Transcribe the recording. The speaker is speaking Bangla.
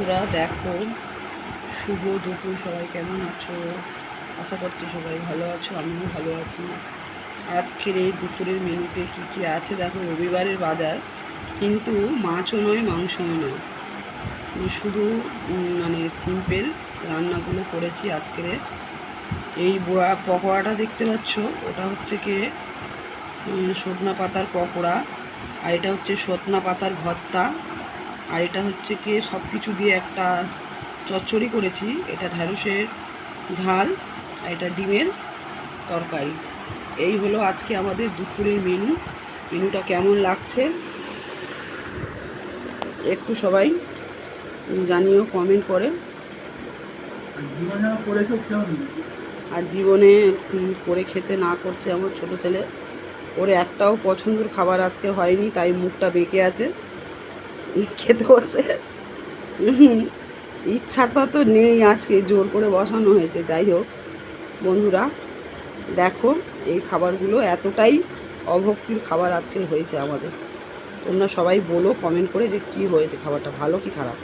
বন্ধুরা দেখো, শুভ দুপুর। সবাই কেমন আছো? আশা করছি সবাই ভালো আছো, আমিও ভালো আছি। আজকের এই দুপুরের মেনুতে কী কী আছে দেখো। রবিবারের বাজার, কিন্তু মাছও নয় মাংসও নয়, শুধু মানে সিম্পল রান্নাগুলো করেছি আজকের। এই পকোড়াটা দেখতে পাচ্ছ, ওটা হচ্ছে কি সজনা পাতার পকোড়া, আর এটা হচ্ছে সজনা পাতার ভর্তা, আর এটা হচ্ছে কি সব কিছু দিয়ে একটা চচ্চড়ি করেছি। এটা ঢ্যাঁড়সের ঝাল, আর এটা ডিমের তরকারি। এই হলো আজকে আমাদের দুপুরের মেনু। মেনুটা কেমন লাগছে একটু সবাই জানিও কমেন্ট করে। আর জীবনে করে খেতে না করছে আমার ছোট ছেলে, ওর একটাও পছন্দের খাবার আজকে হয়নি, তাই মুখটা বেঁকে আছে খেতে বসে। ইচ্ছাটা তো নেই, আজকে জোর করে বসানো হয়েছে। যাই হোক বন্ধুরা, দেখো এই খাবারগুলো এতটাই অভক্তির খাবার আজকের হয়েছে আমাদের। তোমরা সবাই বলো কমেন্ট করে যে কি হয়েছে, খাবারটা ভালো কি খারাপ।